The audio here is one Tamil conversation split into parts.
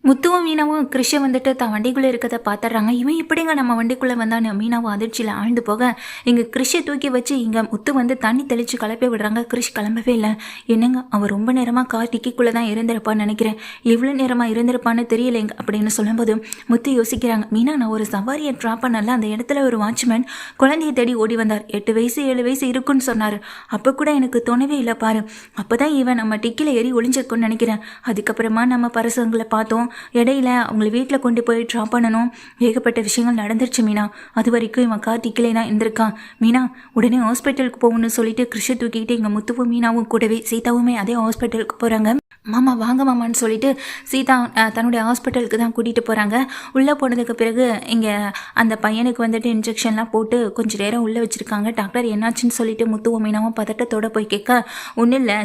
முத்துவும் மீனாவும் கிருஷை வந்துட்டு தான் வண்டிக்குள்ளே இருக்கிறத பார்த்துட்றாங்க. இவன் எப்படிங்க நம்ம வண்டிக்குள்ளே வந்தான்னு மீனாவும் அதிர்ச்சியில் ஆழ்ந்து போக இங்கே கிருஷை தூக்கி வச்சு இங்கே முத்து வந்து தண்ணி தெளித்து கிளப்பி விடுறாங்க. கிருஷ் கிளம்பவே இல்லை. என்னங்க அவன் ரொம்ப நேரமாக கார் டிக்கிக்குள்ளே தான் இருந்திருப்பான்னு நினைக்கிறேன், எவ்வளோ நேரமாக இருந்திருப்பான்னு தெரியலைங்க அப்படின்னு சொல்லும்போது முத்து யோசிக்கிறாங்க. மீனா, நான் ஒரு சவாரியை ட்ராப் பண்ணல, அந்த இடத்துல ஒரு வாட்ச்மேன் குழந்தையை தேடி ஓடி வந்தார். 8 வயசு 7 வயசு இருக்குன்னு சொன்னார். அப்போ கூட எனக்கு தோணவே இல்லை பாரு. அப்போ தான் இவன் நம்ம டிக்கியில் ஏறி ஒளிஞ்சிருக்குன்னு நினைக்கிறேன். அதுக்கப்புறமா நம்ம பரசங்களை பார்த்தோம், இடையில அவங்கள வீட்டில் கொண்டு போய் ட்ராப் பண்ணணும். ஏகப்பட்ட விஷயங்கள் நடந்துருச்சு மீனா. அது வரைக்கும் இவன் கார்த்திக்கிலே தான் இருந்திருக்கான். மீனா, உடனே ஹாஸ்பிட்டலுக்கு போகணும்னு சொல்லிட்டு கிருஷை தூக்கிக்கிட்டு எங்கள் முத்துவும் மீனாவும் கூடவே சீதாவுமே அதே ஹாஸ்பிட்டலுக்கு போகிறாங்க. மாமா வாங்க மாமான்னு சொல்லிட்டு சீதா தன்னுடைய ஹாஸ்பிட்டலுக்கு தான் கூட்டிகிட்டு போகிறாங்க. உள்ளே போனதுக்கு பிறகு இங்கே அந்த பையனுக்கு வந்துட்டு இன்ஜெக்ஷன்லாம் போட்டு கொஞ்சம் நேரம் உள்ளே வச்சுருக்காங்க. டாக்டர் என்னாச்சுன்னு சொல்லிட்டு முத்துவும் மீனாவும் பதட்டத்தோடு போய் கேட்க, ஒன்றும் இல்லை,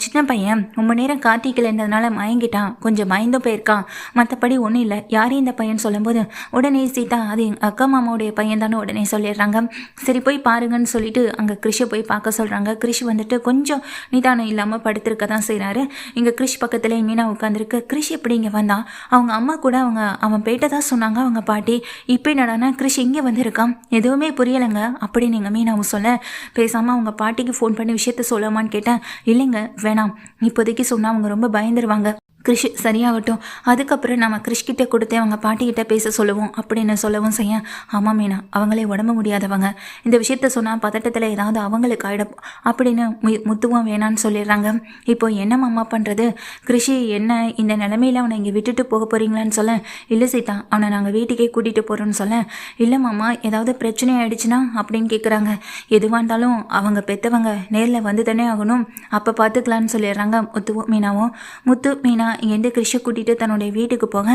சின்ன பையன் ரொம்ப நேரம் கார்த்திக்கில் இருந்ததுனால மயங்கிட்டான், கொஞ்சம் மயந்தும் போயிருக்கான், மற்றபடி ஒன்றும் இல்லை. யாரையும் இந்த பையன் சொல்லும்போது உடனே சீதா அது எங்கள் அக்கா மாமாவுடைய பையன் தானே உடனே சொல்லிடுறாங்க. சரி போய் பாருங்கன்னு சொல்லிட்டு அங்கே கிருஷை போய் பார்க்க சொல்கிறாங்க. கிருஷ் வந்துட்டு கொஞ்சம் நிதானம் இல்லாமல் படுத்திருக்க தான் செய்கிறாரு. இங்கே கிருஷ் பக்கத்துல மீனா உட்காந்துருக்கு. கிருஷ் எப்படி இங்கே வந்தான்? அவங்க அம்மா கூட அவன் போயிட்டதான் சொன்னாங்க அவங்க பாட்டி. இப்போ என்னடானா கிருஷ் இங்கே வந்திருக்கான், எதுவுமே புரியலைங்க அப்படின்னு எங்கள் மீனாவும் சொல்ல, பேசாமல் அவங்க பாட்டிக்கு ஃபோன் பண்ணி விஷயத்த சொல்லமான்னு கேட்டேன். இல்லைங்க வேணாம், இப்போதைக்கு சொன்னால் அவங்க ரொம்ப பயந்துருவாங்க. கிருஷ் சரியாகட்டும், அதுக்கப்புறம் நம்ம கிருஷ்கிட்ட கொடுத்து அவங்க பாட்டிக்கிட்ட பேச சொல்லுவோம் அப்படின்னு சொல்லவும் செய்ய. ஆமாம் மீனா, அவங்களே உடம்பு முடியாதவங்க, இந்த விஷயத்த சொன்னால் பதட்டத்தில் ஏதாவது அவங்களுக்கு ஆகிடும் அப்படின்னு முத்துவும் வேணான்னு சொல்லிடுறாங்க. இப்போ என்ன மாமா பண்ணுறது? கிருஷி என்ன இந்த நிலைமையில் அவனை இங்கே விட்டுட்டு போக போகிறீங்களான்னு சொல்ல, இல்லை சீதா அவனை நாங்கள் வீட்டுக்கே கூட்டிகிட்டு போகிறோன்னு சொல்ல, இல்லை மாமா ஏதாவது பிரச்சனை ஆகிடுச்சுன்னா அப்படின்னு கேட்குறாங்க. எதுவாக இருந்தாலும் அவங்க பெற்றவங்க நேரில் வந்து தானே ஆகணும், அப்போ பார்த்துக்கலான்னு சொல்லிடுறாங்க முத்துவும் மீனாவும். முத்து மீனா இங்கேருந்து கிருஷை கூட்டிகிட்டு தன்னுடைய வீட்டுக்கு போக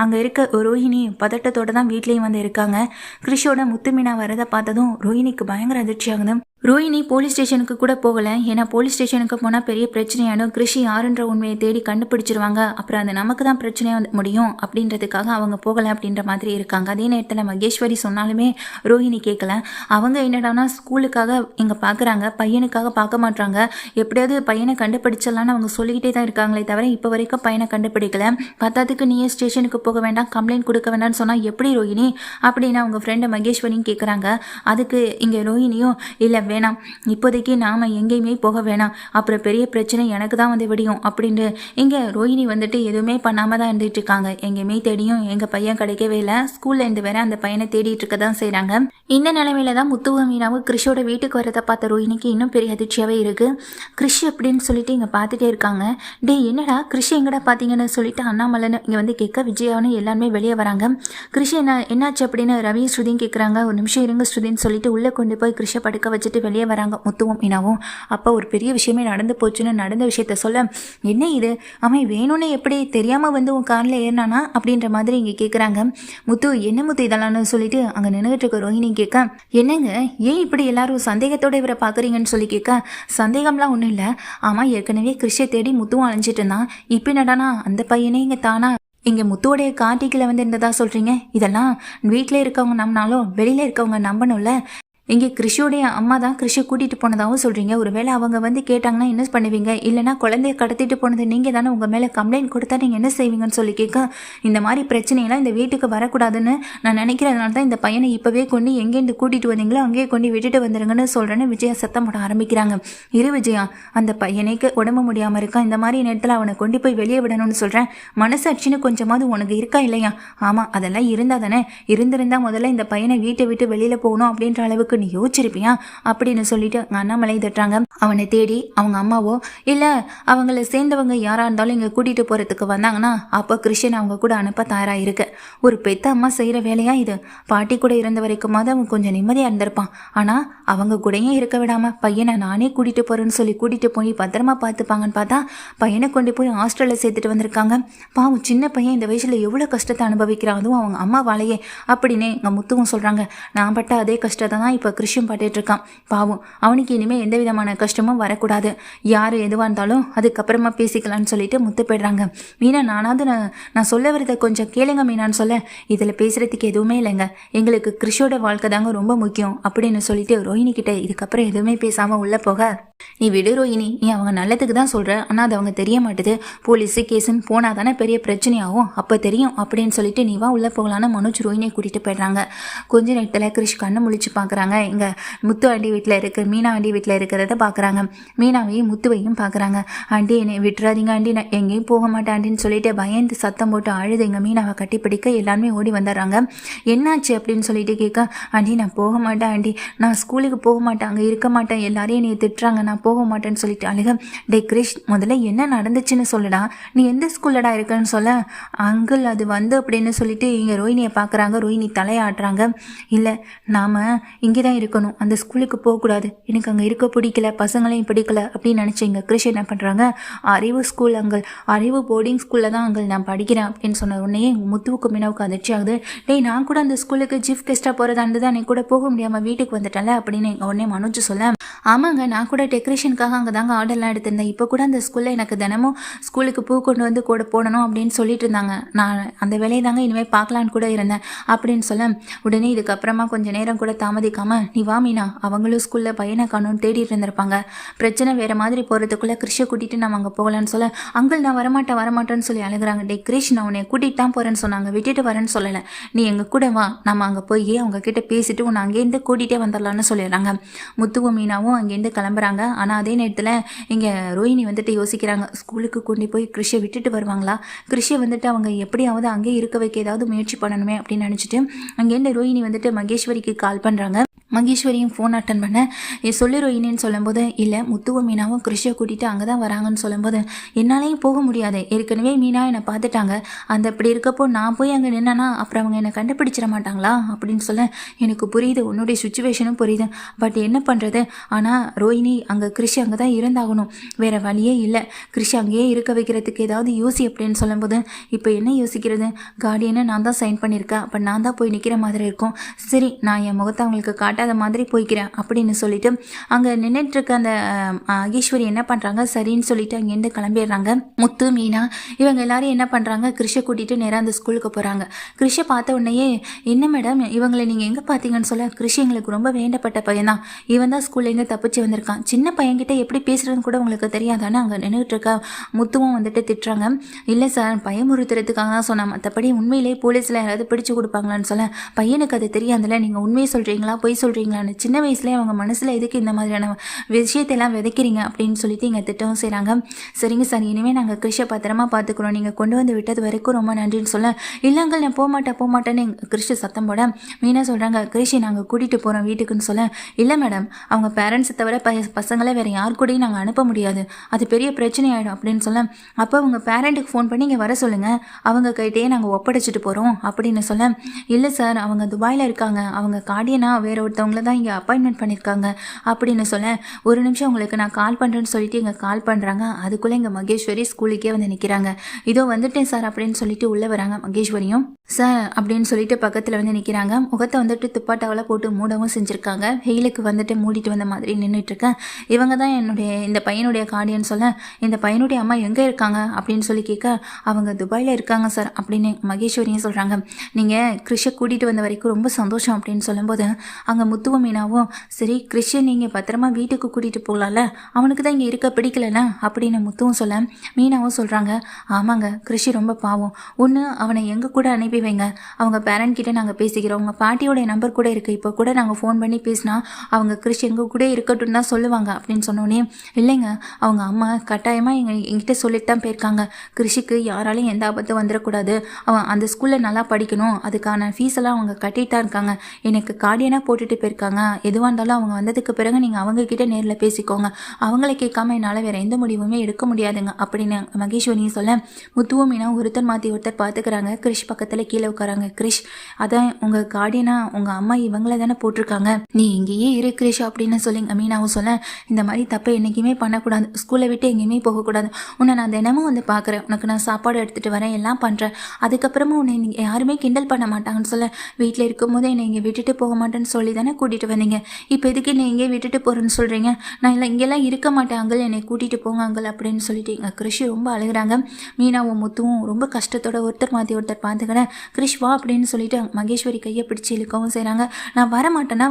அங்கே இருக்க ரோஹிணி பதட்டத்தோடு தான் வீட்லேயும் வந்து இருக்காங்க. கிருஷோட முத்து மீனா வரதை பார்த்ததும் ரோஹிணிக்கு பயங்கர அதிர்ச்சி ஆகுது. ரோஹிணி போலீஸ் ஸ்டேஷனுக்கு கூட போகலை, ஏன்னா போலீஸ் ஸ்டேஷனுக்கு போனால் பெரிய பிரச்சனையாடும், கிருஷி யாருன்ற உண்மையை தேடி கண்டுபிடிச்சிருவாங்க, அப்புறம் அது நமக்கு தான் பிரச்சனையாக முடியும் அப்படின்றதுக்காக அவங்க போகலை அப்படின்ற மாதிரி இருக்காங்க. அதே நேரத்தில் மகேஸ்வரி சொன்னாலுமே ரோஹிணி கேட்கல. அவங்க என்னடானா ஸ்கூலுக்காக இங்கே பார்க்குறாங்க, பையனுக்காக பார்க்க மாட்டாங்க. எப்படியாவது பையனை கண்டுபிடிச்சிடலான்னு அவங்க சொல்லிக்கிட்டே தான் இருக்காங்களே தவிர இப்போ வரைக்கும் பையனை கண்டுபிடிக்கல. பத்தாத்துக்கு நீயே ஸ்டேஷனுக்கு போக வேண்டாம், கம்ப்ளைண்ட் கொடுக்க வேண்டாம்னு சொன்னால் எப்படி ரோஹிணி அப்படின்னு அவங்க ஃப்ரெண்டு மகேஸ்வரியும் கேட்குறாங்க. அதுக்கு இங்கே ரோஹிணியும் இல்லை வேணாம், இப்போதைக்கு நாம் எங்கேயுமே போக வேணாம், அப்புறம் பெரிய பிரச்சனை எனக்கு தான் வந்து விடியும் அப்படின்னு இங்கே ரோஹிணி வந்துட்டு எதுவுமே பண்ணாமல் தான் இருந்துட்டு இருக்காங்க. எங்கேயுமே தேடியும் எங்கள் பையன் கிடைக்கவே இல்லை, ஸ்கூல்ல இருந்து வேற அந்த பையனை தேடிட்டு இருக்க தான் செய்கிறாங்க. இந்த நிலைமையில தான் முத்துவும் மீனாவும் கிருஷோட வீட்டுக்கு வரதை பார்த்த ரோஹிணிக்கு இன்னும் பெரிய அதிர்ச்சியாகவே இருக்குது. கிருஷ் அப்படின்னு சொல்லிட்டு இங்கே பார்த்துட்டே இருக்காங்க. டே என்னடா கிருஷ் எங்கடா பார்த்தீங்கன்னு சொல்லிட்டு அண்ணாமலைன்னு இங்கே வந்து கேட்க விஜயானு எல்லாருமே வெளியே வராங்க. கிருஷ் என்னாச்சு அப்படின்னு ரவி ஸ்ருதியும் கேட்குறாங்க. ஒரு நிமிஷம் இருங்க ஸ்ருதின்னு சொல்லிட்டு உள்ளே கொண்டு போய் கிருஷை படுக்க வச்சுட்டு வெளியே வராங்க முத்துவும் மீனாவும். அப்போ ஒரு பெரிய விஷயமே நடந்து போச்சுன்னு நடந்த விஷயத்த சொல்ல, என்ன இது அவன் வேணும்னு எப்படி தெரியாமல் வந்து உன் காரில் ஏறினானா அப்படின்ற மாதிரி இங்கே கேட்குறாங்க. முத்து என்ன முத்து இதெல்லாம்னு சொல்லிட்டு அங்கே நின்றுட்டு இருக்க ரோஹிணி கேட்க, என்னங்க ஏன் இப்படி எல்லாரும் சந்தேகத்தோட இவரை பார்க்குறீங்கன்னு சொல்லி கேட்க, சந்தேகம்லாம் ஒன்றும் இல்லை, ஆமாம் ஏற்கனவே கிருஷியை தேடி முத்துவும் அலைஞ்சிட்டு இருந்தான், இப்போ என்னடானா அந்த பையனே இங்கே தானா இங்கே முத்துவோடைய கார்த்திகில் வந்து இருந்ததா சொல்கிறீங்க? இதெல்லாம் வீட்டில் இருக்கவங்க நம்பினாலும் வெளியில் இருக்கவங்க நம்பணும்ல. இங்கே கிருஷியோடைய அம்மா தான் கிருஷியை கூட்டிகிட்டு போனதாகவும் சொல்கிறீங்க. ஒருவேளை அவங்க வந்து கேட்டாங்கன்னா என்ன பண்ணுவீங்க? இல்லைனா குழந்தைய கடத்திட்டு போனது நீங்கள் தானே, உங்கள் மேலே கம்ப்ளைண்ட் கொடுத்தா நீங்கள் என்ன செய்வீங்கன்னு சொல்லி கேட்க, இந்த மாதிரி பிரச்சனையெல்லாம் இந்த வீட்டுக்கு வரக்கூடாதுன்னு நான் நினைக்கிறதுனால தான் இந்த பையனை இப்போவே கொண்டு எங்கேருந்து கூட்டிகிட்டு வந்தீங்களோ அங்கேயே கொண்டு விட்டுட்டு வந்துருங்கன்னு சொல்கிறேன்னு விஜயா சத்தம் போட ஆரம்பிக்கிறாங்க. இரு விஜயா, அந்த பையனைக்கு உடம்பு முடியாமல் இருக்கான், இந்த மாதிரி நேரத்தில் அவனை கொண்டு போய் வெளியே விடணும்னு சொல்கிறேன், மனசாட்சின்னு கொஞ்சமாவது உனக்கு இருக்கா இல்லையா? ஆமாம் அதெல்லாம் இருந்தால் தானே, இருந்திருந்தால் முதல்ல இந்த பையனை வீட்டை விட்டு வெளியில் போகணும் அப்படின்ற அளவுக்கு நீ யோசிச்சிருப்பியா அப்படின்னு சொல்லிட்டு அண்ணாமலை தட்டுறாங்க. அவனை தேடி அவங்க அம்மாவோ இல்லை அவங்கள சேர்ந்தவங்க யாராக இருந்தாலும் இங்கே கூட்டிகிட்டு போகிறதுக்கு வந்தாங்கன்னா அப்போ கிருஷ்ணன் அவங்க கூட அனுப்ப தயாராக இருக்கு. ஒரு பெத்த அம்மா செய்கிற வேலையா இது? பாட்டி கூட இருந்த வரைக்குமாவது அவன் கொஞ்சம் நிம்மதியாக இருந்திருப்பான். ஆனால் அவங்க கூடயே இருக்க விடாமல் பையனை நானே கூட்டிகிட்டு போகிறேன்னு சொல்லி கூட்டிகிட்டு போய் பத்திரமா பார்த்துப்பாங்கன்னு பார்த்தா பையனை கொண்டு போய் ஹாஸ்டலில் சேர்த்துட்டு வந்திருக்காங்க. பாவம் சின்ன பையன் இந்த வயசில் எவ்வளோ கஷ்டத்தை அனுபவிக்கிறான், அதுவும் அவங்க அம்மா வாழையே அப்படின்னு எங்கள் முத்துவும் சொல்கிறாங்க. நான் பட்ட அதே கஷ்டத்தை தான் இப்போ கிருஷ்ணன் பட்டுட்டு இருக்கான். பாவம் அவனுக்கு இனிமேல் எந்த விதமான கஷ்டமும் வரக்கூடாது, யார் எதுவாக இருந்தாலும் அதுக்கப்புறமா பேசிக்கலான்னு சொல்லிட்டு முத்து போய்ட்றாங்க. மீனா நானாவது நான் சொல்ல வரதை கொஞ்சம் கேளுங்க மீனான்னு சொல்ல, இதில் பேசுகிறதுக்கு எதுவுமே இல்லைங்க, எங்களுக்கு கிருஷோட வாழ்க்கை தாங்க ரொம்ப முக்கியம் அப்படின்னு சொல்லிட்டு ரோஹிணி கிட்ட இதுக்கப்புறம் எதுவுமே பேசாமல் உள்ளே போக நீ விடு ரோஹிணி, நீ அவங்க நல்லதுக்கு தான் சொல்கிற, ஆனால் அது அவங்க தெரிய மாட்டுது. போலீஸு கேஸுன்னு போனால் தானே பெரிய பிரச்சனையாகும், அப்போ தெரியும் அப்படின்னு சொல்லிட்டு நீ வா உள்ளே போகலான்னு மனோஜ் ரோஹிணியை கூட்டிகிட்டு போயிடுறாங்க. கொஞ்ச நேரத்தில் கிறிஷ் கண்ணை முழிச்சு பார்க்குறாங்க. இங்கே முத்து ஆண்டி வீட்டில் இருக்குது, மீனா ஆண்டி வீட்டில் இருக்கிறத பார்க்குறாங்க. மீனாவையும் முத்துவையும் பார்க்குறாங்க. ஆண்டி என்னை விட்டுறாதீங்க ஆண்டி, நான் எங்கேயும் போக மாட்டேன் ஆண்டின்னு சொல்லிட்டு பயந்து சத்தம் போட்டு அழுது எங்கள் மீனாவை கட்டிப்பிடிக்க எல்லாருமே ஓடி வந்துடுறாங்க. என்னாச்சு அப்படின்னு சொல்லிட்டு கேட்க, ஆண்டி நான் போக மாட்டேன் ஆண்டி, நான் ஸ்கூலுக்கு போக மாட்டேன், அங்கே இருக்க மாட்டேன், எல்லாரையும் நீ திட்டுறாங்க, நான் போக மாட்டேன்னு சொல்லிட்டு அழுக. டே கிரிஷ், முதல்ல என்ன நடந்துச்சுன்னு சொல்லுடா, நீ எந்த ஸ்கூல்லடா இருக்குன்னு சொல்ல. அங்கிள் அது வந்து அப்படின்னு சொல்லிட்டு இங்கே ரோஹிணியை பார்க்குறாங்க. ரோஹிணி தலையாட்டுறாங்க. இல்லை, நாம் இங்கே தான் இருக்கணும், அந்த ஸ்கூலுக்கு போகக்கூடாது, எனக்கு அங்கே இருக்க பிடிக்கல, பசங்களையும் பிடிக்கல அப்படின்னு நினச்சிங்க. கிரிஷ் என்ன பண்ணுறாங்க, அறிவு ஸ்கூல் அங்கிள், அறிவு போர்டிங் ஸ்கூலில் தான் அங்கிள் நான் படிக்கிறேன் அப்படின்னு சொன்ன உடனே முத்துவுக்கு மீனாவுக்கு அதிர்ச்சி ஆகுது. டேய், நான் கூட அந்த ஸ்கூலுக்கு சீஃப் கெஸ்ட்டாக போகிறதா இருந்தது, அன்னைக்கு கூட போக முடியாமல் வீட்டுக்கு வந்துட்டேன்ல அப்படின்னு உடனே மனோஜ் சொல்ல. ஆமாங்க, நான் கூட டெக்கரேஷனுக்காக அங்கே தாங்க ஆர்டர்லாம் எடுத்திருந்தேன், இப்போ கூட அந்த ஸ்கூலில் எனக்கு தினமும் ஸ்கூலுக்கு பூ கொண்டு வந்து கூட போடணும் அப்படின்னு சொல்லிட்டு இருந்தாங்க, நான் அந்த வேலையை தாங்க இனிமேல் பார்க்கலான்னு கூட இருந்தேன் அப்படின்னு சொல்ல. உடனே இதுக்கப்புறமா கொஞ்சம் நேரம் கூட தாமதிக்காமல், நீ வா மீனா, அவங்களும் ஸ்கூலில் பையனை காணும்னு தேடிட்டு இருந்திருப்பாங்க, பிரச்சனை வேறு மாதிரி போகிறதுக்குள்ளே கிறிஷை கூட்டிகிட்டு நம்ம அங்கே போகலான்னு சொல்ல. அங்கிள் நான் வரமாட்டேன்னு சொல்லி அழுகிறாங்க. டே கிரிஷ், நான் உன்னை கூட்டிகிட்டு தான் போகிறேன்னு சொன்னாங்க, விட்டுட்டு வரேன்னு சொல்லலை, நீ எங்கள் கூட வா, நம்ம அங்கே போய் அவங்க கிட்ட பேசிட்டு உன்னை அங்கேருந்து கூட்டிகிட்டே வந்துடலான்னு சொல்லிடுறாங்க. முத்துவும் மீனாவும் அங்கேருந்து கிளம்புறாங்க. ஆனால் அதே நேரத்தில் இங்கே ரோஹிணி வந்துட்டு யோசிக்கிறாங்க, ஸ்கூலுக்கு கொண்டு போய் கிறிஷை விட்டுட்டு வருவாங்களா, கிறிஷை வந்துட்டு அவங்க எப்படியாவது அங்கே இருக்க வைக்க ஏதாவது முயற்சி பண்ணணுமே அப்படின்னு நினச்சிட்டு அங்கேருந்து ரோஹிணி வந்துட்டு மகேஸ்வரிக்கு கால் பண்ணுறாங்க. மகேஸ்வரியும் ஃபோன் அட்டன் பண்ண சொல்லு ரோஹிணின்னு சொல்லும்போது, இல்லை முத்துவும் மீனாவும் கிறிஷை கூட்டிகிட்டு அங்கே தான் வராங்கன்னு சொல்லும்போது, என்னாலையும் போக முடியாது, ஏற்கனவே மீனா என்னை பார்த்துட்டாங்க, அந்த அப்படி இருக்கப்போ நான் போய் அங்கே நின்னா அப்புறம் அவங்க என்னை கண்டுபிடிச்சிட மாட்டாங்களா அப்படின்னு சொல்ல. எனக்கு புரியுது, உன்னுடைய சுச்சுவேஷனும் புரியுது, பட் என்ன பண்ணுறது, ஆனால் ரோஹிணி அங்கே கிறிஷ் அங்கே தான் இருந்தாகணும், வேறு வழியே இல்லை, கிறிஷ் அங்கேயே இருக்க வைக்கிறதுக்கு ஏதாவது யோசி அப்படின்னு சொல்லும்போது, இப்போ என்ன யோசிக்கிறது, கார்டியனை நான் தான் சைன் பண்ணியிருக்கேன், அப்போ நான் தான் போய் நிற்கிற மாதிரி இருக்கும், சரி நான் என் முகத்தை அவங்களுக்கு காட்டாத மாதிரி போய்க்கிறேன் அப்படின்னு சொல்லிட்டு அங்கே நின்றுட்டு இருக்க அந்த மகேஸ்வரி என்ன பண்ணுறாங்க, சரின்னு சொல்லிட்டு அங்கேருந்து கிளம்பிடுறாங்க. முத்து மீனா இவங்க எல்லாரும் என்ன பண்ணுறாங்க, கிறிஷை கூட்டிகிட்டு நேராக அந்த ஸ்கூலுக்கு போகிறாங்க. கிறிஷை பார்த்த உடனேயே, என்ன மேடம் இவங்களை நீங்கள் எங்கே பார்த்தீங்கன்னு சொல்ல. கிறிஷ் எங்களுக்கு ரொம்ப வேண்டப்பட்ட பையன் தான், இவன் தான் ஸ்கூல்லேருந்து தப்பிச்சு வந்திருக்கான், சின்ன பையன்கிட்ட எப்படி பேசுகிறதுன்னு கூட உங்களுக்கு தெரியாதானே அங்கே நின்றுட்டு இருக்க. முத்துவும் வந்துட்டு திட்டுறாங்க. இல்லை சார், பயமுறுத்துறதுக்காக தான் சொன்னேன், மற்றபடி உண்மையிலே போலீஸில் யாராவது பிடிச்சு கொடுப்பாங்களான்னு சொல்ல. பையனுக்கு அது தெரியாதுல்ல, நீங்கள் உண்மையை சொல்கிறீங்களா பொய் சொல்கிறீங்களான்னு, சின்ன வயசுலேயே அவங்க மனசில் எதுக்கு இந்த மாதிரியான விஷயத்தையெல்லாம் விதைக்கிறீங்க அப்படின்னு சொல்லிட்டு இங்கே திட்டவும் செய்கிறாங்க. சரிங்க சார், இனிமேல் நாங்கள் கிறிஷை பத்திரமா பார்த்துக்குறோம், நீங்கள் கொண்டு வந்து விட்டது வரைக்கும் ரொம்ப நன்றின்னு சொல்ல. இல்லைங்க நான் போகமாட்டேன்னு கிறிஷை சத்தம் போட. மீனா சொல்கிறாங்க, கிறிஷை நாங்கள் கூட்டிகிட்டு போகிறோம் வீட்டுக்குன்னு சொல்ல. இல்லை மேடம், அவங்க பேரண்ட்ஸை தவிர பசங்களை வேறு யார் கூடயும் நாங்கள் அனுப்ப முடியாது, அது பெரிய பிரச்சனை ஆகிடும் அப்படின்னு சொல்ல. அப்போ அவங்க பேரண்ட்டுக்கு ஃபோன் பண்ணி இங்கே வர சொல்லுங்கள், அவங்க கைட்டையே நாங்கள் ஒப்படைச்சிட்டு போகிறோம் அப்படின்னு சொல்ல. இல்லை சார், அவங்க துபாயில் இருக்காங்க, அவங்க கார்டியனா வேற ஒருத்தவங்கள தான் இங்கே அப்பாயின்மெண்ட் பண்ணியிருக்காங்க அப்படின்னு சொல்ல. ஒரு நிமிஷம் உங்களுக்கு நான் கால் பண்ணுறேன்னு சொல்லிட்டு இங்கே கால் பண்ணுறாங்க. அதுக்குள்ளே இங்கே மகேஸ்வரி ஸ்கூலுக்கே வந்து நிற்கிறாங்க. இதோ வந்துட்டேன் சார் அப்படின்னு சொல்லிட்டு உள்ளே வராங்க. மகேஸ்வரியும் சார் அப்படின்னு சொல்லிட்டு பக்கத்தில் வந்து நிற்கிறாங்க. முகத்தை வந்துட்டு துப்பாட்டாவில் போட்டு மூடவும் செஞ்சுருக்காங்க. வெயிலுக்கு வந்துட்டு மூடிட்டு வந்த மாதிரி நின்றுட்டுருக்கேன். இவங்க தான் இந்த பையனுடைய கார்டியன் சொல்ல. இந்த பையனுடைய அம்மா எங்கே இருக்காங்க அப்படின்னு சொல்லி கேட்க, அவங்க துபாயில் இருக்காங்க சார் அப்படின்னு மகேஸ்வரியும் சொல்கிறாங்க. நீங்கள் கிறிஷை கூட்டிகிட்டு வந்த வரைக்கும் ரொம்ப சந்தோஷம் அப்படின்னு சொல்லும்போது அங்கே முத்துவும் மீனாவும், சரி கிறிஷை நீங்கள் பத்திரமா வீட்டுக்கு கூட்டிகிட்டு போகலாம்ல, அவனுக்கு தான் இங்கே இருக்க பிடிக்கலண்ணா அப்படின்னு முத்துவும் சொல்ல. மீனாவும் சொல்கிறாங்க, ஆமாங்க கிறிஷ் ரொம்ப பாவம், ஒன்று அவனை எங்கள் கூட அனுப்பி வைங்க, அவங்க பேரண்ட் கிட்டே நாங்கள் பேசிக்கிறோம், உங்கள் பாட்டியோடைய நம்பர் கூட இருக்குது, இப்போ கூட நாங்கள் ஃபோன் பண்ணி பேசினா அவங்க கிறிஷ் எங்கள் கூட இருக்கட்டும் தான் சொல்லுவாங்க அப்படின்னு சொன்னோன்னே. இல்லைங்க, அவங்க அம்மா கட்டாயமாக எங்கிட்ட சொல்லிட்டு தான் போயிருக்காங்க, கிறிஷுக்கு யாராலையும் எந்த ஆபத்தும் வந்துடக்கூடாது, அவன் அந்த ஸ்கூலில் நல்லா படிக்கணும், அதுக்கான ஃபீஸ் எல்லாம் அவங்க கட்டிட்டு தான் இருக்காங்க, எனக்கு கார்டியனாக போட்டுட்டு போயிருக்காங்க, எதுவாக இருந்தாலும் அவங்க வந்ததுக்கு பிறகு நீங்கள் அவங்கக்கிட்ட நேரில் பேசிக்கோங்க, அவங்கள கேட்காம என்னால் வேறு எந்த முடிவுமே எடுக்க முடியாதுங்க அப்படின்னு மகேஸ்வரியும் சொல்ல. முத்துவும் மீனா ஒருத்தர் மாற்றி ஒருத்தர் பார்த்துக்கிறாங்க. கிறிஷ் பக்கத்தில் கீழே உட்காராங்க. கிறிஷ், அதான் உங்கள் கார்டியனா உங்கள் அம்மா இவங்கள தானே போட்டிருக்காங்க, நீ இங்கேயே இரு கிறிஷ் அப்படின்னு சொல்லிங்க. மீனாவும் சொல்ல, இந்த மாதிரி தப்பை என்றைக்குமே பண்ணக்கூடாது, ஸ்கூலை விட்டு எங்கேயுமே போகக்கூடாது, உன்னை நான் தினமும் வந்து பார்க்குறேன், உனக்கு நான் சாப்பாடு எடுத்துகிட்டு வரேன், எல்லாம் பண்ணுறேன், அதுக்கப்புறமா உன்னை யாருமே கிண்டல் பண்ண மாட்டாங்கன்னு சொல்ல. வீட்டில் இருக்கும்போது என்னை இங்கே விட்டுட்டு போக மாட்டேன்னு சொல்லி தானே கூட்டிகிட்டு வந்தீங்க, இப்போ எதுக்கு என்னை இங்கே விட்டுட்டு போகிறேன்னு சொல்கிறீங்க? நான் இல்லை இங்கெல்லாம் இருக்க மாட்டேன் அங்கிள், என்னை கூட்டிகிட்டு போங்க அங்கிள் அப்படின்னு சொல்லிட்டு எங்கள் கிறிஷ் ரொம்ப அழுகிறாங்க. மீனாவும் முத்துவும் ரொம்ப கஷ்டத்தோட ஒருத்தர் மாற்றி ஒருத்தர் பார்த்துக்கிட கிறிஷ் வா அப்படின்னு சொல்லிட்டு மகேஸ்வரி கையை பிடிச்சி இழுக்கவும் செய்கிறாங்க. நான் வரமாட்டேன்,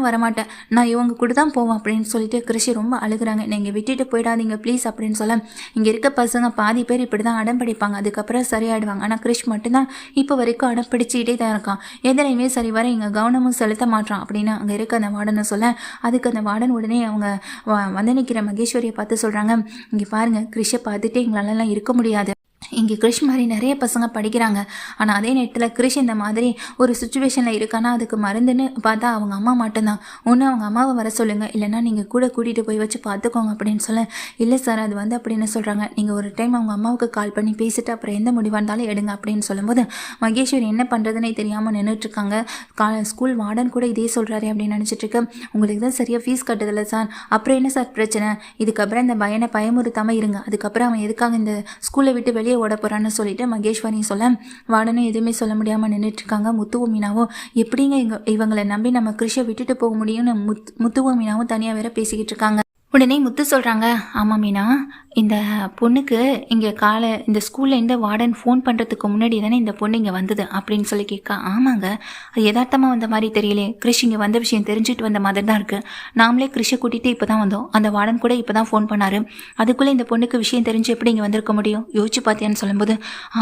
நான் இவங்க கூட தான் போவேன் அப்படின்னு சொல்லிட்டு கிறிஷ் ரொம்ப அழுகிறாங்க. நீங்கள் விட்டுட்டு போயிடாதீங்க ப்ளீஸ் அப்படின்னு சொல்ல, இங்கே இருக்க பசங்க பாதி பேர் இப்படி தான் அடம் பிடிப்பாங்க, அதுக்கப்புறம் சரியாயிடுவாங்க. ஆனால் கிறிஷ் மட்டும்தான் இப்போ வரைக்கும் அடம் பிடிச்சிக்கிட்டே தான் இருக்கான், எதுலையுமே சரி வர இங்கே கவனமும் செலுத்த மாட்டான் அப்படின்னு அங்கே இருக்க அந்த வார்டனை சொல்ல, அதுக்கு அந்த வார்டன் உடனே அவங்க வந்து நிற்கிற மகேஸ்வரியை பார்த்து சொல்கிறாங்க, இங்கே பாருங்கள் கிறிஷை பார்த்துட்டு எங்களாலலாம் இருக்க முடியாது, இங்கே கிறிஷ் மாதிரி நிறைய பசங்க படிக்கிறாங்க, ஆனால் அதே நேரத்தில் கிறிஷ் இந்த மாதிரி ஒரு சுச்சுவேஷனில் இருக்கானா அதுக்கு மருந்துன்னு பார்த்தா அவங்க அம்மா மட்டும்தான், ஒன்று அவங்க அம்மாவை வர சொல்லுங்கள், இல்லைனா நீங்கள் கூட கூட்டிகிட்டு போய் வச்சு பார்த்துக்கோங்க அப்படின்னு சொல்ல, இல்லை சார் அது வந்து அப்படின்னு சொல்கிறாங்க, நீங்கள் ஒரு டைம் அவங்க அம்மாவுக்கு கால் பண்ணி பேசிட்டு அப்புறம் எந்த முடிவாக இருந்தாலும் எடுங்க அப்படின்னு சொல்லும்போது மகேஸ்வரி என்ன பண்ணுறதுனே தெரியாமல் நின்றுட்டுருக்காங்க. ஸ்கூல் வார்டன் கூட இதே சொல்கிறாரு அப்படின்னு நினச்சிட்ருக்கு. உங்களுக்கு தான் சரியாக ஃபீஸ் கட்டுதில்ல சார், அப்புறம் என்ன சார் பிரச்சனை, இதுக்கப்புறம் இந்த பையனை பயமுறுத்தாமல் இருங்க, அதுக்கப்புறம் அவன் எதுக்காக இந்த ஸ்கூலை விட்டு வெளியே ஓட போகிறான்னு சொல்லிட்டு மகேஸ்வரி சொல்ல, வார்டனும் எதுவுமே சொல்ல முடியாமல் நின்றுட்டுருக்காங்க. முத்துவும் மீனாவும் எப்படிங்க இவங்களை நம்பி நம்ம கிறிஷை விட்டுட்டு போக முடியும்னு முத்துவும் மீனாவும் தனியாக வேற பேசிக்கிட்டு இருக்காங்க. உடனே முத்து சொல்கிறாங்க, ஆமாம் மீனா, இந்த பொண்ணுக்கு இங்கே இந்த ஸ்கூல்லேருந்து வார்டன் ஃபோன் பண்ணுறதுக்கு முன்னாடி தானே இந்த பொண்ணு இங்கே வந்தது அப்படின்னு சொல்லி கேட்க, ஆமாங்க அது யதார்த்தமாக வந்த மாதிரி தெரியலே, கிறிஷ் இங்கே வந்த விஷயம் தெரிஞ்சுட்டு வந்த மாதிரி தான் இருக்குது, நாமளே கிறிஷை கூட்டிகிட்டு இப்போ தான் வந்தோம், அந்த வார்டன் கூட இப்போ தான் ஃபோன் பண்ணார், அதுக்குள்ளே இந்த பொண்ணுக்கு விஷயம் தெரிஞ்சு எப்படி இங்கே வந்திருக்க முடியும், யோசிச்சு பார்த்தியான்னு சொல்லும்போது,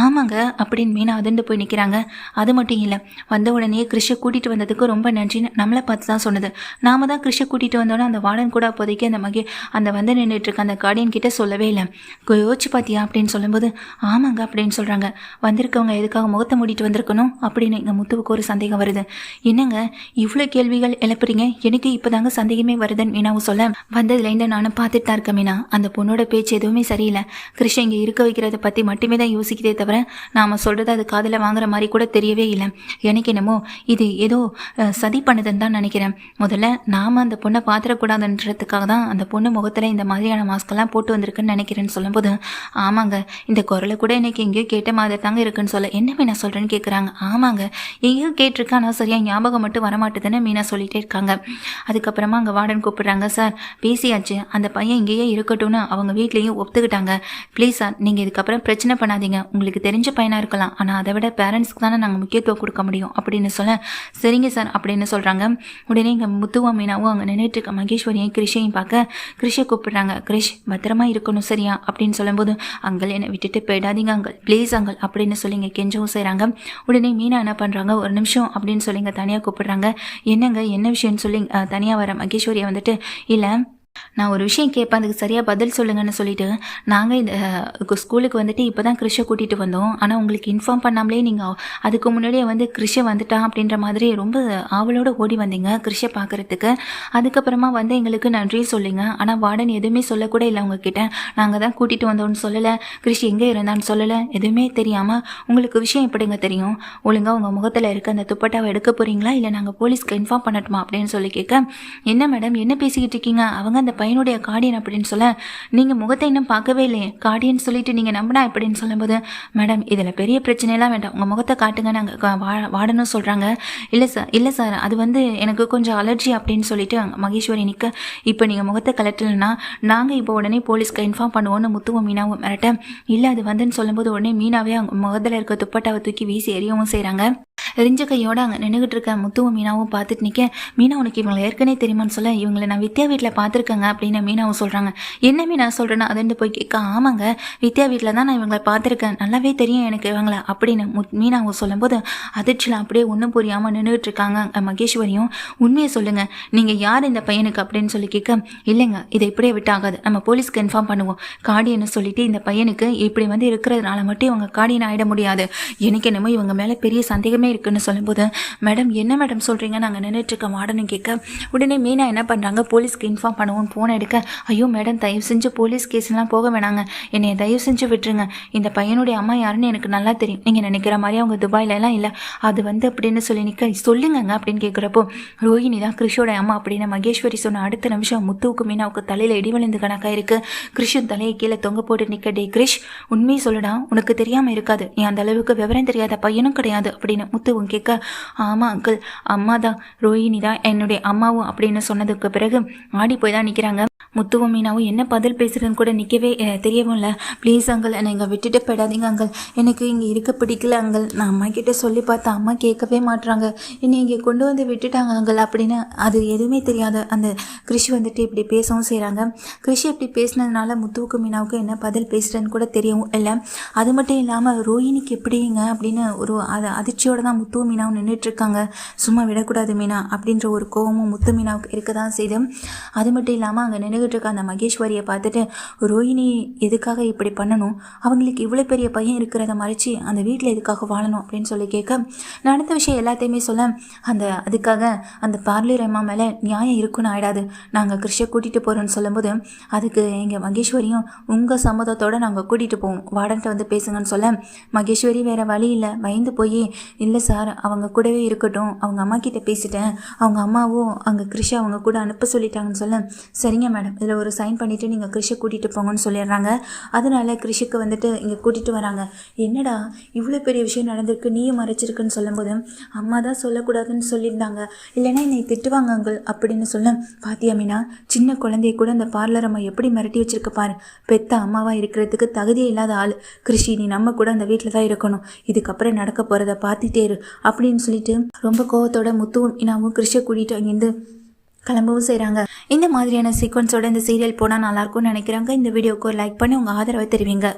ஆமாங்க அப்படின்னு மீனா அதிர்ந்து போய் நிற்கிறாங்க. அது மட்டும் இல்லை, வந்த உடனே கிறிஷை கூட்டிகிட்டு வந்ததுக்கு ரொம்ப நன்றின்னு நம்மளை பார்த்து தான் சொன்னது, நாம தான் கிறிஷை கூட்டிகிட்டு வந்தோன்னா அந்த வார்டன் கூட அப்போதைக்கு அந்த வந்து நின்றுட்டு இருக்க அந்த கார்டியன் கிட்ட சொல்லவே இல்லை, யோசிச்சு பார்த்தியா அப்படின்னு சொல்லும்போது, ஆமாங்க அப்படின்னு சொல்கிறாங்க. வந்திருக்கவங்க எதுக்காக முகத்தை மூடிட்டு வந்திருக்கணும் அப்படின்னு எங்கள் முத்துவுக்கு ஒரு சந்தேகம் வருது. என்னங்க இவ்வளோ கேள்விகள் எழுப்புறீங்க, எனக்கு இப்போ தாங்க சந்தேகமே வருதுன்னு மீனாவும் சொல்ல, வந்ததுலேருந்து நானும் பார்த்துட்டு தான் இருக்கேன் மீனா, அந்த பொண்ணோட பேச்சு எதுவுமே சரியில்லை, கிருஷ்ண இங்கே இருக்க வைக்கிறத பற்றி மட்டுமே தான் யோசிக்கிறதே தவிர நாம் சொல்கிறது அது காதில் வாங்குற மாதிரி கூட தெரியவே இல்லை. எனக்கு என்னமோ இது ஏதோ சதி பண்ணுதுன்னு தான் நினைக்கிறேன். முதல்ல நாம் அந்த பொண்ணை பார்த்துடக்கூடாதுன்றதுக்காக தான் அந்த பொண்ணு முகத்தில் இந்த மாதிரியான மாஸ்கெல்லாம் போட்டு வந்திருக்குன்னு நினைக்கிறேன்னு சொல்லும்போது, ஆமாங்க இந்த குரலை கூட எனக்கு எங்கேயோ கேட்ட மாதிரி தாங்க இருக்குன்னு சொல்ல, என்ன மீனா சொல்கிறேன்னு கேட்குறாங்க. ஆமாங்க எங்கேயோ கேட்டிருக்கா, ஆனால் சரியாக ஞாபகம் மட்டும் வரமாட்டுதுன்னு மீனா சொல்லிகிட்டே இருக்காங்க. அதுக்கப்புறமா அங்கே வார்டன் கூப்பிடுறாங்க, சார் பேசியாச்சு, அந்த பையன் இங்கேயே இருக்கட்டும்னு அவங்க வீட்லேயும் ஒத்துக்கிட்டாங்க, ப்ளீஸ் சார் நீங்கள் இதுக்கப்புறம் பிரச்சனை பண்ணாதீங்க, உங்களுக்கு தெரிஞ்ச பையனாக இருக்கலாம், ஆனால் அதை விட பேரண்ட்ஸ்க்கு தானே நாங்கள் முக்கியத்துவம் கொடுக்க முடியும் அப்படின்னு சொல்ல, சரிங்க சார் அப்படின்னு சொல்கிறாங்க. உடனே இங்கே முத்துவும் மீனாவும் அங்கே நின்றுட்டு இருக்க மகேஸ்வரியும் கிருஷையும் பார்க்க கிருஷை கூப்பிடுறாங்க. கிரிஷ் பத்திரமா இருக்கணும் சரியா அப்படின்னு சொல்லும்போது, அங்கள் என்னை விட்டுட்டு போயிடாதீங்க அங்கள் ப்ளீஸ் அங்கள் அப்படின்னு சொல்லிங்க கெஞ்சவும் செய்கிறாங்க. உடனே மீனா என்ன பண்ணுறாங்க, ஒரு நிமிஷம் அப்படின்னு சொல்லிங்க தனியாக கூப்பிடுறாங்க. என்னங்க என்ன விஷயம்னு சொல்லி தனியாக வர மகேஸ்வரியை வந்துட்டு, இல்லை நான் ஒரு விஷயம் கேட்பேன் அதுக்கு சரியாக பதில் சொல்லுங்கன்னு சொல்லிட்டு, நாங்கள் இந்த ஸ்கூலுக்கு வந்துட்டு இப்போ தான் கிருஷை கூட்டிகிட்டு வந்தோம், ஆனால் உங்களுக்கு இன்ஃபார்ம் பண்ணாமலே நீங்கள் அதுக்கு முன்னாடியே வந்து கிருஷை வந்துட்டான் அப்படின்ற மாதிரி ரொம்ப ஆவலோடு ஓடி வந்தீங்க கிருஷை பார்க்குறதுக்கு. அதுக்கப்புறமா வந்து எங்களுக்கு நன்றி சொல்லிங்க, ஆனால் வார்டன் எதுவுமே சொல்லக்கூட இல்லை உங்ககிட்ட, நாங்கள் தான் கூட்டிகிட்டு வந்தோன்னு சொல்லலை, கிருஷ் எங்கே இருந்தான்னு சொல்லலை, எதுவுமே தெரியாமல் உங்களுக்கு விஷயம் எப்படிங்க தெரியும், ஒழுங்காக உங்கள் முகத்தில் இருக்க அந்த துப்பட்டாவை எடுக்க போகிறீங்களா இல்லை நாங்கள் போலீஸ்க்கு இன்ஃபார்ம் பண்ணட்டுமா அப்படின்னு சொல்லி கேட்க, என்ன மேடம் என்ன பேசிக்கிட்டு இருக்கீங்க, அவங்க அந்த பையனுடைய கார்டியன் அப்படின்னு சொல்ல, நீங்கள் முகத்தை இன்னும் பார்க்கவே இல்லையே, கார்டியன் சொல்லிட்டு நீங்கள் நம்பினா அப்படின்னு சொல்லும்போது, மேடம் இதில் பெரிய பிரச்சனையெல்லாம் வேண்டாம், உங்கள் முகத்தை காட்டுங்க நாங்கள் வாடணும் சொல்கிறாங்க. இல்லை சார் அது வந்து எனக்கு கொஞ்சம் அலர்ஜி அப்படின்னு சொல்லிட்டு மகேஸ்வரி நிற்க, இப்போ நீங்கள் முகத்தை கலட்டலைன்னா நாங்கள் இப்போ உடனே போலீஸ்க்கு இன்ஃபார்ம் பண்ணுவோன்னு முத்துவும் மீனாவும் மிரட்ட, இல்லை அது வந்துன்னு சொல்லும்போது உடனே மீனாவே அவங்க முகத்தில் இருக்க துப்பட்டாவை தூக்கி வீசி எறியவும் செய்கிறாங்க. எரிஞ்ச கையோடு அங்கே நின்றுகிட்டு இருக்க முத்துவும் மீனாவும் பார்த்துட்டு நிற்க, மீனா உனக்கு இவங்களை ஏற்கனவே தெரியுமான்னு சொல்ல, இவங்களை நான் வித்யா வீட்டில் பார்த்துருக்கேங்க அப்படின்னு மீனாவும் சொல்கிறாங்க. என்ன மீனா சொல்கிறேன்னா அதுன்னு போய் கேட்க, ஆமாங்க வித்யா வீட்டில் தான் நான் இவங்களை பார்த்துருக்கேன், நல்லாவே தெரியும் எனக்கு இவங்களை அப்படின்னு மீனாவும் சொல்லும்போது அதிர்ச்சியில் அப்படியே ஒன்றும் புரியாமல் நின்றுட்டு இருக்காங்க மகேஸ்வரியும். உண்மையை சொல்லுங்கள், நீங்கள் யார் இந்த பையனுக்கு அப்படின்னு சொல்லி கேட்க, இல்லைங்க இதை இப்படியே விட்டாகாது, நம்ம போலீஸ்க்கு இன்ஃபார்ம் பண்ணுவோம், கார்டியன்னு சொல்லிட்டு இந்த பையனுக்கு இப்படி வந்து இருக்கிறதுனால மட்டும் இவங்க கார்டியன் ஆகிட முடியாது, எனக்கு என்னமோ இவங்க மேலே பெரிய சந்தேகமே இருக்குன்னு சொல்லும்போது, மேடம் என்ன மேடம் சொல்கிறீங்க, நாங்கள் நின்றுட்டுருக்க மாடன்னு கேட்க, உடனே மீனா என்ன பண்ணுறாங்க, போலீஸ்க்கு இன்ஃபார்ம் பண்ணுவோம் ஃபோன் எடுக்க, ஐயோ மேடம் தயவு செஞ்சு போலீஸ் கேஸ்லாம் போக வேணாங்க, என்னை தயவு செஞ்சு விட்டுருங்க, இந்த பையனுடைய அம்மா யாருன்னு எனக்கு நல்லா தெரியும், நீங்கள் நினைக்கிற மாதிரி அவங்க துபாயிலலாம் இல்லை, அது வந்து அப்படின்னு சொல்லி நிற்க, சொல்லுங்கங்க அப்படின்னு கேட்குறப்போ, ரோஹிணி தான் கிருஷோட அம்மா அப்படின்னு மகேஸ்வரி சொன்ன அடுத்த நிமிஷம் முத்துவுக்கு மீனாவுக்கு தலையில் இடிவழிந்து கணக்காக இருக்குது. கிருஷன் தலையை கீழே தொங்க போட்டு நிற்க, டே கிரிஷ் உண்மையை சொல்லுடா, உனக்கு தெரியாமல் இருக்காது, நீ அந்த அளவுக்கு விவரம் தெரியாத பையனும் கிடையாது அப்படின்னு முத்துவும் கேட்க, ஆமாம் அங்கிள், அம்மா தான், ரோஹிணி தான் என்னுடைய அம்மாவும் அப்படின்னு சொன்னதுக்கு பிறகு ஆடி போய் தான் நிற்கிறாங்க. முத்துவும் மீனாவும் என்ன பதில் பேசுகிறேன்னு கூட நிற்கவே தெரியவும் இல்லை. ப்ளீஸ் அங்கிள், என்னை இங்கே விட்டுட்டு போயிடாதீங்க அங்கிள், எனக்கு இங்கே இருக்க பிடிக்கல அங்கிள், நான் அம்மா கிட்டே சொல்லி பார்த்தா அம்மா கேட்கவே மாட்டுறாங்க, என்னை இங்கே கொண்டு வந்து விட்டுட்டாங்க அங்கிள் அப்படின்னு அது எதுவுமே தெரியாத அந்த கிருஷி வந்துட்டு இப்படி பேசவும் செய்கிறாங்க. கிருஷி இப்படி பேசினதுனால முத்துவுக்கு மீனாவுக்கு என்ன பதில் பேசுகிறேன்னு கூட தெரியவும் இல்லை. அது மட்டும் இல்லாமல் ரோஹிணிக்கு எப்படிங்க அப்படின்னு ஒரு அதிர்ச்சியோடு தான் முத்துவும் மீனாவும் நின்றுட்டுருக்காங்க. சும்மா விடக்கூடாது மீனா அப்படின்ற ஒரு கோவமும் முத்து மீனாவுக்கு இருக்க தான் செய்து. அது மட்டும் இல்லாமல் அங்கே நின்றுகிட்டு இருக்க அந்த மகேஸ்வரியை பார்த்துட்டு ரோஹிணி எதுக்காக இப்படி பண்ணணும், அவங்களுக்கு இவ்வளோ பெரிய பையன் இருக்கிறத மறைச்சி அந்த வீட்டில் எதுக்காக வாழணும் அப்படின்னு சொல்லி கேட்க, நடந்த விஷயம் எல்லாத்தையுமே சொல்ல, அதுக்காக அந்த பார்லர் அம்மா மேலே நியாயம் இருக்குன்னு ஆயிடாது, நாங்கள் கிருஷியை கூட்டிகிட்டு போகிறோன்னு சொல்லும்போது அதுக்கு எங்கள் மகேஸ்வரியும் உங்கள் சம்மதத்தோடு நாங்கள் கூட்டிகிட்டு போவோம், வார்டன்ட்ட வந்து பேசுங்கன்னு சொல்ல, மகேஸ்வரி வேறு வழி இல்லை பயந்து போய், இல்லை சார் அவங்க கூடவே இருக்கட்டும், அவங்க அம்மா கிட்டே பேசிட்டேன், அவங்க அம்மாவும் அங்கே கிருஷி அவங்க கூட அனுப்ப சொல்லிட்டாங்கன்னு சொல்ல, சரிங்க மேடம் இதில் ஒரு சைன் பண்ணிவிட்டு நீங்கள் கிருஷியை கூட்டிகிட்டு போங்கன்னு சொல்லிடுறாங்க. அதனால கிருஷிக்கு வந்துட்டு இங்கே கூட்டிகிட்டு வராங்க. என்னடா இவ்வளோ பெரிய விஷயம் நடந்திருக்கு, நீயும் மறைச்சிருக்குன்னு சொல்லும்போது, அம்மா தான் சொல்லக்கூடாதுன்னு சொல்லியிருந்தாங்க, இல்லைன்னா என்னை திட்டுவாங்க அங்கிள் அப்படின்னு சொல்ல, பாத்தியா மீனா, சின்ன குழந்தைய கூட அந்த பார்லர் அம்மா எப்படி மிரட்டி வச்சிருக்க பாரு, பெத்த அம்மாவாக இருக்கிறதுக்கு தகுதியே இல்லாத ஆள் கிருஷி, நீ நம்ம கூட அந்த வீட்டில் தான் இருக்கணும், இதுக்கப்புறம் நடக்க போகிறத பார்த்துட்டே இரு அப்படின்னு சொல்லிட்டு ரொம்ப கோவத்தோட முத்துவும் மீனாவும் கிருஷியை கூட்டிகிட்டு அங்கேருந்து கிளம்பவும் செய்கிறாங்க. இந்த மாதிரியான சீக்வன்ஸோட இந்த சீரியல் போனால் நல்லாயிருக்கும்னு நினைக்கிறாங்க. இந்த வீடியோக்கு ஒரு லைக் பண்ணி உங்கள் ஆதரவை தெரிவிங்க.